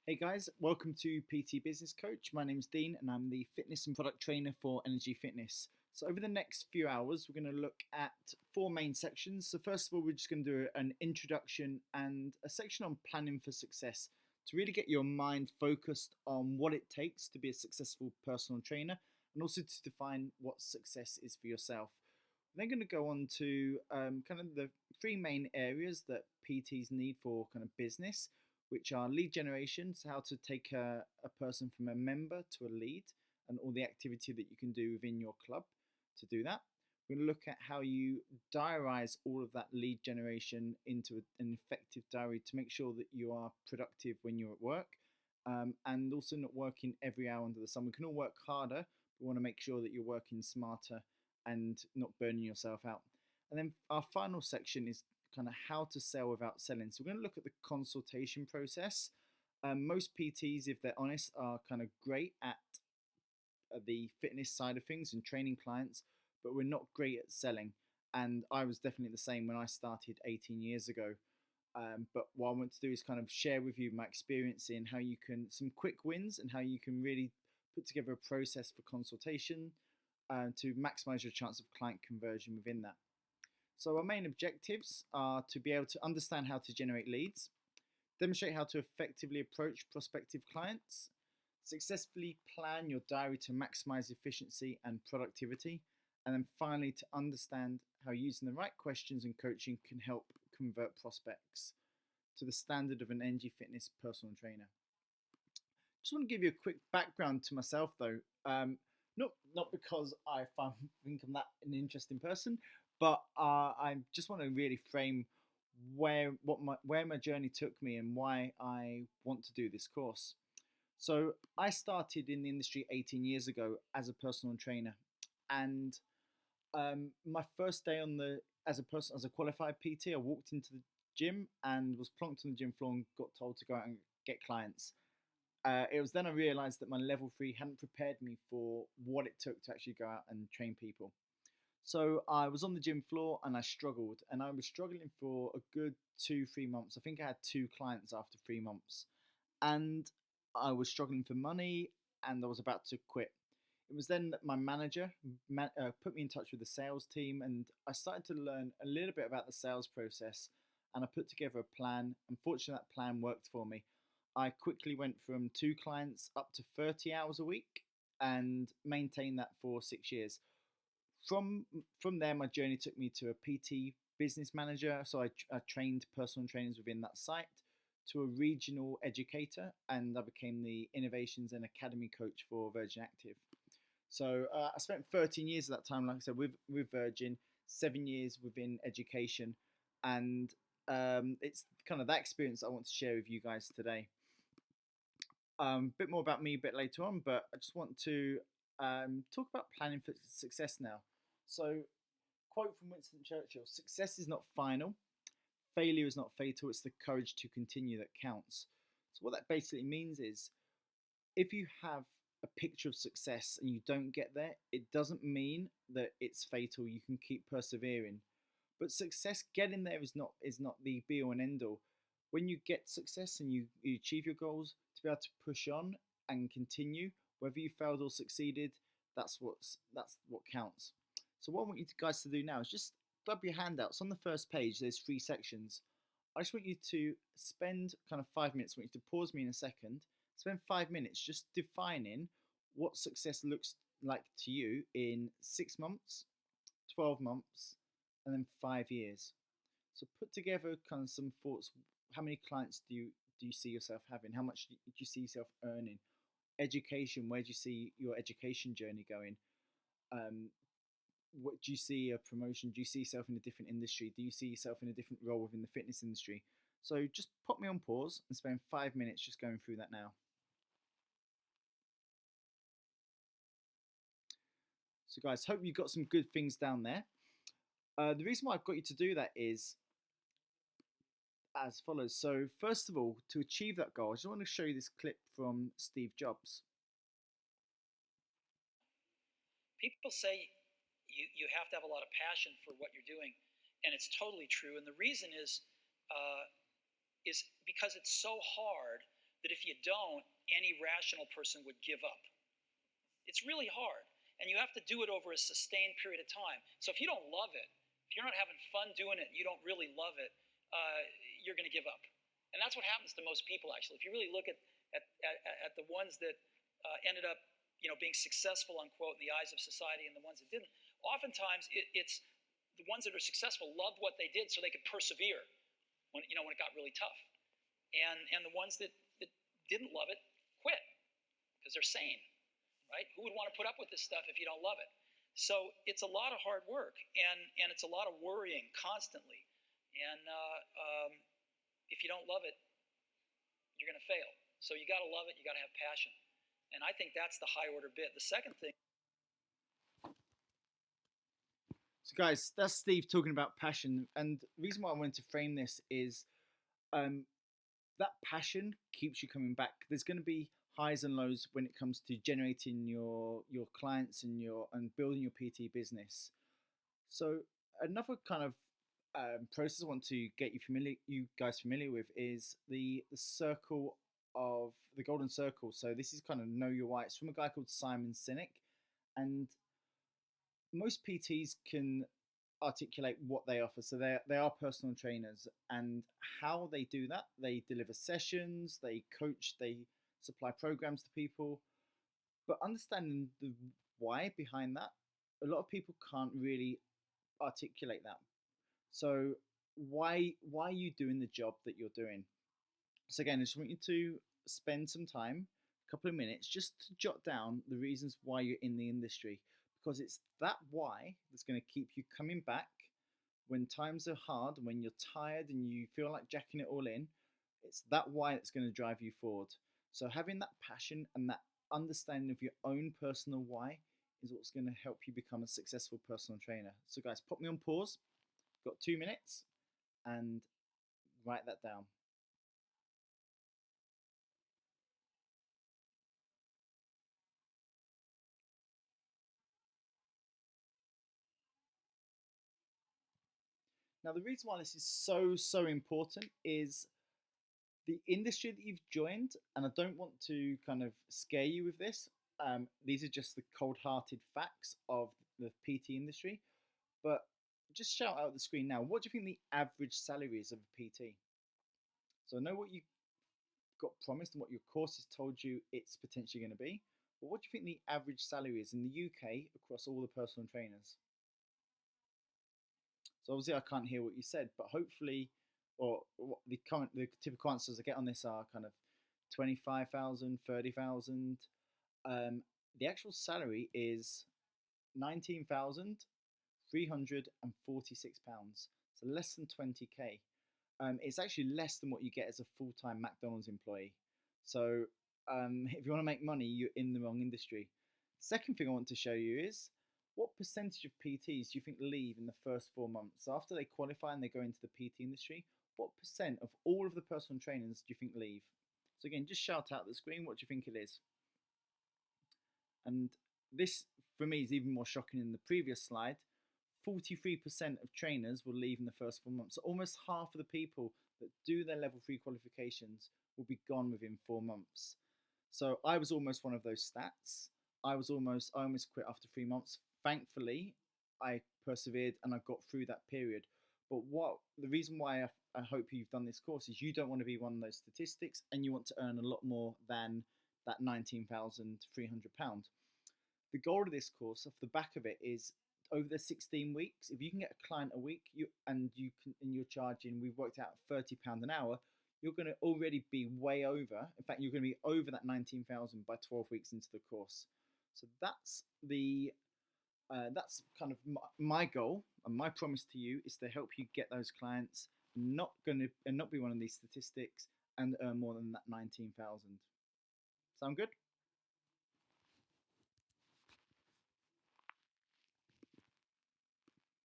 Hey guys, welcome to PT Business Coach. My name's Dean and I'm the fitness and product trainer for Energy Fitness. So, over the next few hours, we're going to look at four main sections. So, first of all, we're just going to do an introduction and a section on planning for success to really get your mind focused on what it takes to be a successful personal trainer and also to define what success is for yourself. We're then going to go on to kind of the three main areas that PTs need for kind of business, which are lead generation, so how to take a person from a member to a lead and all the activity that you can do within your club to do that. We're going to look at how you diarize all of that lead generation into an effective diary to make sure that you are productive when you're at work, and also not working every hour under the sun. We can all work harder, but we want to make sure that you're working smarter and not burning yourself out. And then our final section is kind of how to sell without selling. So we're going to look at the consultation process. Most PTs, if they're honest, are kind of great at the fitness side of things and training clients, but we're not great at selling. And I was definitely the same when I started 18 years ago. But what I want to do is kind of share with you my experience in how you can, some quick wins and how you can really put together a process for consultation to maximize your chance of client conversion within that. So our main objectives are to be able to understand how to generate leads, demonstrate how to effectively approach prospective clients, successfully plan your diary to maximize efficiency and productivity, and then finally to understand how using the right questions and coaching can help convert prospects to the standard of an NG Fitness personal trainer. Just want to give you a quick background to myself though. Not because I think I'm that an interesting person, but I just want to really frame where my journey took me and why I want to do this course. So I started in the industry 18 years ago as a personal trainer, and my first day as a qualified PT, I walked into the gym and was plonked on the gym floor and got told to go out and get clients. It was then I realised that my level 3 hadn't prepared me for what it took to actually go out and train people. So I was on the gym floor and I struggled, and I was struggling for a good 2-3 months. I think I had 2 clients after 3 months, and I was struggling for money, and I was about to quit. It was then that my manager put me in touch with the sales team, and I started to learn a little bit about the sales process, and I put together a plan. Unfortunately, that plan worked for me. I quickly went from 2 clients up to 30 hours a week and maintained that for 6 years. From there, my journey took me to a PT business manager. So I trained personal trainers within that site, to a regional educator, and I became the innovations and academy coach for Virgin Active. So I spent 13 years at that time, like I said, with Virgin, 7 years within education, and it's kind of that experience I want to share with you guys today. A bit more about me a bit later on, but I just want to talk about planning for success now. So, quote from Winston Churchill: "Success is not final, failure is not fatal. It's the courage to continue that counts." So, what that basically means is, if you have a picture of success and you don't get there, it doesn't mean that it's fatal. You can keep persevering, but success getting there is not the be all and end all. When you get success and you achieve your goals, to be able to push on and continue, whether you failed or succeeded, that's what counts. So what I want you guys to do now is just grab your handouts. On the first page, there's 3 sections. I just want you to spend kind of 5 minutes. I want you to pause me in a second. Spend 5 minutes just defining what success looks like to you in 6 months, 12 months, and then 5 years. So put together kind of some thoughts. How many clients do you see yourself having? How much do you see yourself earning? Education, where do you see your education journey going? What do you see a promotion? Do you see yourself in a different industry? Do you see yourself in a different role within the fitness industry? So just pop me on pause and spend 5 minutes just going through that now. So guys, hope you've got some good things down there. The reason why I've got you to do that is as follows. So first of all, to achieve that goal, I just want to show you this clip from Steve Jobs. People say you have to have a lot of passion for what you're doing, and it's totally true. And the reason is because it's so hard that if you don't, any rational person would give up. It's really hard, and you have to do it over a sustained period of time. So if you don't love it, if you're not having fun doing it, you don't really love it, you're going to give up. And that's what happens to most people, actually. If you really look at the ones that ended up, being successful, unquote, in the eyes of society, and the ones that didn't, oftentimes it's the ones that are successful loved what they did so they could persevere when it got really tough, and the ones that didn't love it quit because they're sane. Right? Who would want to put up with this stuff if you don't love it? So it's a lot of hard work, and it's a lot of worrying constantly. And if you don't love it, you're going to fail. So you got to love it. You got to have passion. And I think that's the high order bit. The second thing. So guys, that's Steve talking about passion. And the reason why I wanted to frame this is that passion keeps you coming back. There's going to be highs and lows when it comes to generating your clients and building your PT business. So another kind of process I want to get you guys familiar with is the circle of the golden circle. So this is kind of know your why. It's from a guy called Simon Sinek, and most PTs can articulate what they offer. So they are personal trainers, and how they do that, they deliver sessions, they coach, they supply programs to people, but understanding the why behind that, a lot of people can't really articulate that. So why are you doing the job that you're doing? So again, I just want you to spend some time, a couple of minutes, just to jot down the reasons why you're in the industry, because it's that why that's going to keep you coming back when times are hard, when you're tired and you feel like jacking it all in. It's that why that's going to drive you forward. So having that passion and that understanding of your own personal why is what's going to help you become a successful personal trainer. So guys, pop me on pause. Got 2 minutes, and write that down. Now, the reason why this is so important is the industry that you've joined, and I don't want to kind of scare you with this. These are just the cold-hearted facts of the PT industry. But just shout out the screen now. What do you think the average salary is of a PT? So I know what you got promised and what your course has told you it's potentially going to be. But what do you think the average salary is in the UK across all the personal trainers? So obviously I can't hear what you said, but hopefully, or what the typical answers I get on this are kind of 25,000, 30,000. The actual salary is £19,346, so less than 20k. It's actually less than what you get as a full-time McDonald's employee. So if you want to make money, you're in the wrong industry. Second thing I want to show you is what percentage of PTs do you think leave in the first 4 months? So after they qualify and they go into the PT industry, what percent of all of the personal trainers do you think leave? So again, just shout out the screen, what do you think it is? And this, for me, is even more shocking than the previous slide. 43% of trainers will leave in the first 4 months. So almost half of the people that do their level 3 qualifications will be gone within 4 months. So I was almost one of those stats. I almost quit after 3 months. Thankfully, I persevered and I got through that period. But the reason why I hope you've done this course is you don't want to be one of those statistics, and you want to earn a lot more than that £19,300. The goal of this course, off the back of it, is over the 16 weeks, if you can get a client a week, you're charging, we've worked out £30 an hour, you're going to already be way over. In fact, you're going to be over that 19,000 by 12 weeks into the course. So that's kind of my goal, and my promise to you is to help you get those clients, not be one of these statistics, and earn more than that 19,000. Sound good?